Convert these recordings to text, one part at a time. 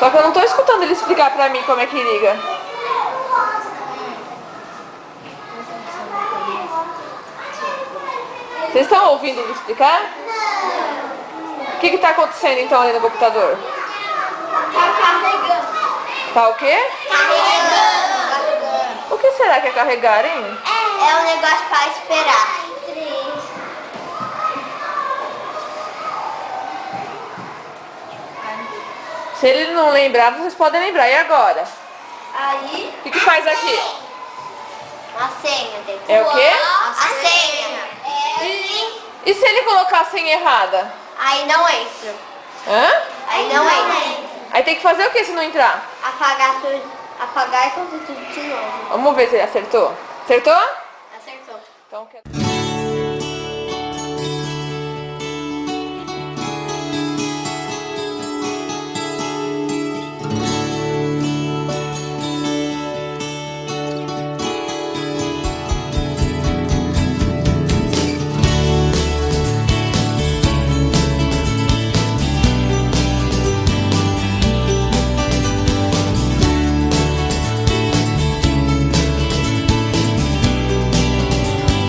Só que eu não tô escutando ele explicar pra mim como é que liga. Vocês estão ouvindo ele explicar? O que tá acontecendo então ali no computador? Tá carregando. Tá o quê? Carregando. O que será que é carregar, hein? É um negócio pra esperar. Se ele não lembrar, vocês podem lembrar. E agora? Aí... O que faz aqui? A senha. Tem que É o quê? A senha. E se ele colocar a senha errada? Aí não entra. Hã? Aí não entra. Aí tem que fazer o que se não entrar? Apagar tudo. Apagar e fazer tudo de novo. Vamos ver se ele acertou. Acertou? Acertou.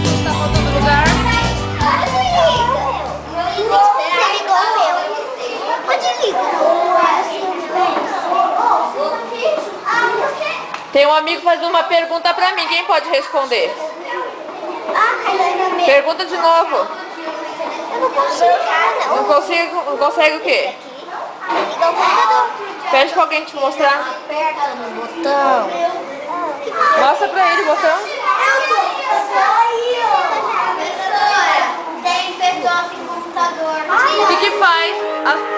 Então, tá faltando lugar? Ligou o meu. Onde liga? Tem um amigo fazendo uma pergunta pra mim. Quem pode responder? Ah, Pergunta de novo. eu não consigo. Não consigo? Não consegue o quê? Liga o computador. Pede pra alguém te mostrar. Aperta no botão. Mostra pra ele o botão. Tem pessoas sem computador. O que faz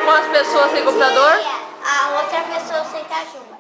com as pessoas sem computador? A outra pessoa senta junto.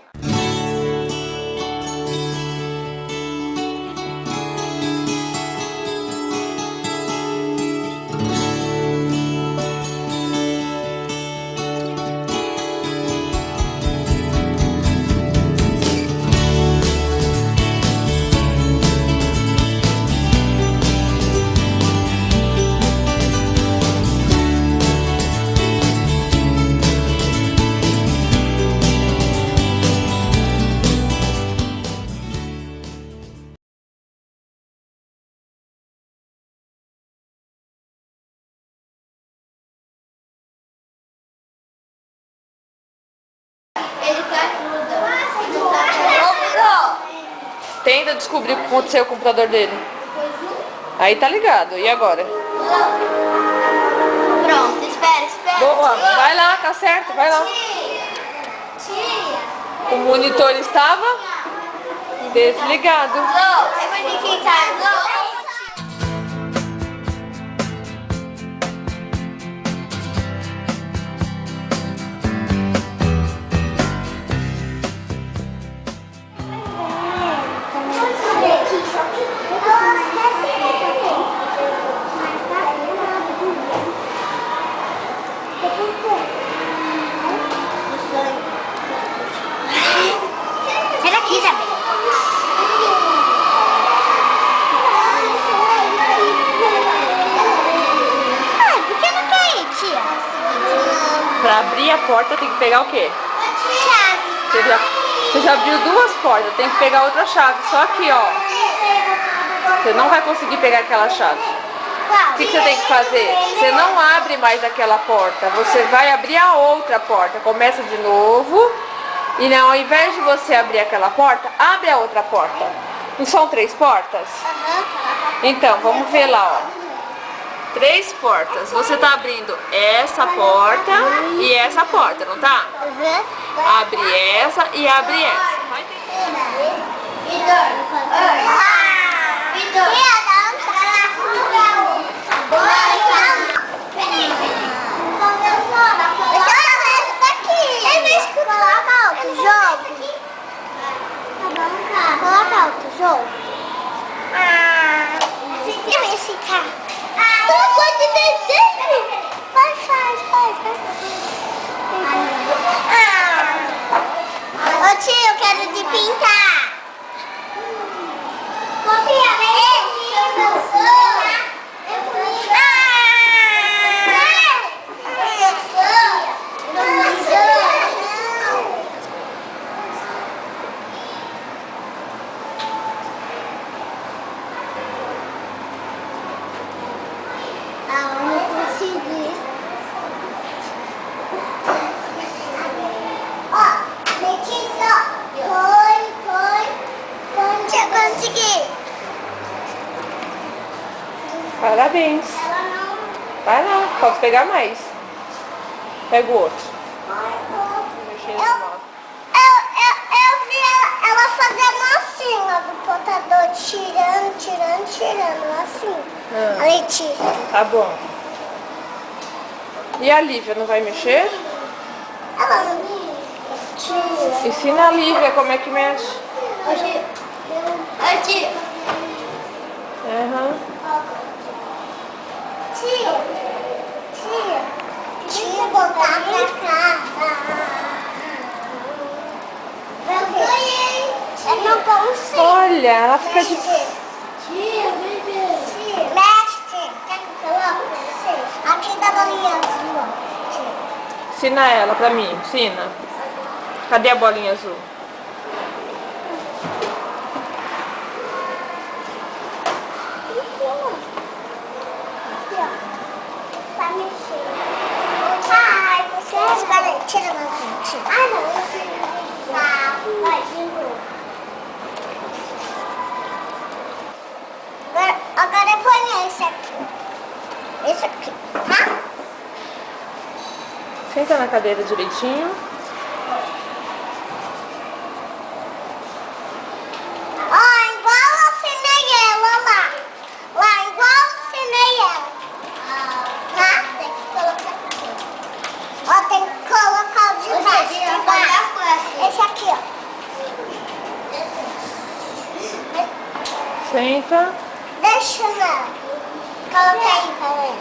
Ele te ajuda. Tenta descobrir o que aconteceu com o computador dele. Aí tá ligado. E agora? Pronto, espera. Boa. Vai lá, tá certo. Vai lá. O monitor estava desligado. Será que Isabel? Por que não quer ir, tia? Pra abrir a porta tem que pegar o quê? Chave. Você já abriu duas portas, tem que pegar outra chave. Só aqui, ó. Você não vai conseguir pegar aquela chave. O que você tem que fazer? Você não abre mais aquela porta. Você vai abrir a outra porta. Começa de novo. E não, ao invés de você abrir aquela porta, abre a outra porta. Não são 3 portas? Então, vamos ver lá, ó. 3 portas. Você tá abrindo essa porta e essa porta, não tá? Abre essa e abre essa. Vai Coloca outro jogo. Eu ia ficar. Tu gosta de desenho? Faz. Ô tio, eu quero de pintar. Copia, vem. Ah, eu não consegui. Ó, Letícia, já consegui. Parabéns. Ela não... Vai lá, pode pegar mais. Pega o outro. Eu vi ela fazendo assim, ó, do potador, tirando, assim. A Letícia. Tá bom. E a Lívia não vai mexer? Ela não tira. Ensina a Lívia como é que mexe. Tia. Aham. Tia, voltar pra cá. Eu ganhei. Eu não consigo. Olha, ela fica de... Tia, vem ver. Mestre, quer que eu coloque pra vocês? Aqui da bolinha azul, ó. Ensina ela pra mim, ensina. Cadê a bolinha azul? Aqui, ó. Pra mexer. Ai, você agora tira na frente. Ah, não. Vai, de novo. Agora eu ponho esse aqui. Esse aqui, tá? Senta na cadeira direitinho. Ó, igual eu ensinei ela lá. Lá, igual eu ensinei ela. Tá? Tem que colocar aqui. Ó, tem que colocar o de baixo. Esse aqui, ó. Senta. Deixa lá. Coloca aí, peraí.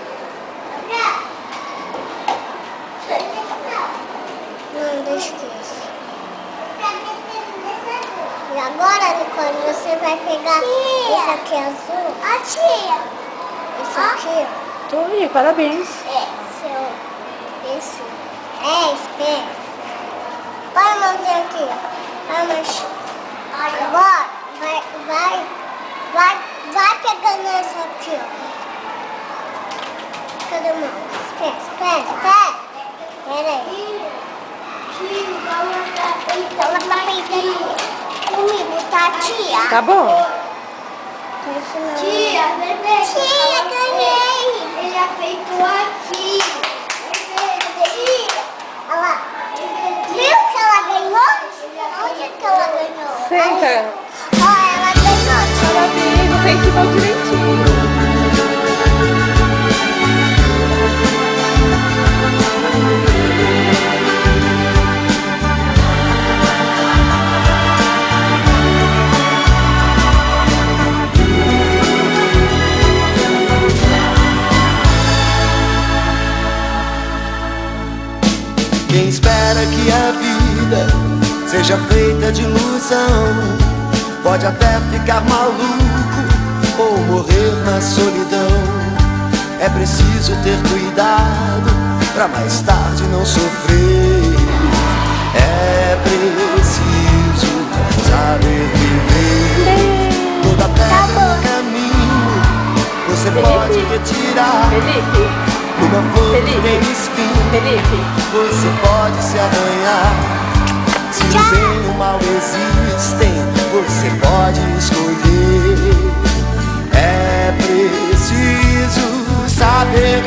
Não, deixa isso. E agora, Nicole, você vai pegar esse aqui azul. A tia. Esse aqui, ó. Tô aí, parabéns. Esse. Esse. Põe a mãozinha aqui, ó. Põe a mãozinha. Agora, vai pegando essa aqui, ó. Cadê a mão? Espera. Pera aí. Ela tá pegando comigo, tá, tia? Tá bom. Tia, ganhei. Ele já feitou aqui. Tia, olha lá. Viu que ela ganhou? Onde que ela ganhou? Senta. Ó, ela ganhou. Parabéns, você ensinou direitinho. Quem espera que a vida seja feita de ilusão pode até ficar maluco ou morrer na solidão. É preciso ter cuidado pra mais tarde não sofrer. É preciso saber viver. Toda pedra no caminho você pode retirar. Felipe. Uma flor que Felipe. tem espinho Felipe. você pode se arranhar. Se o bem e o mal existem, você pode escolher. É preciso saber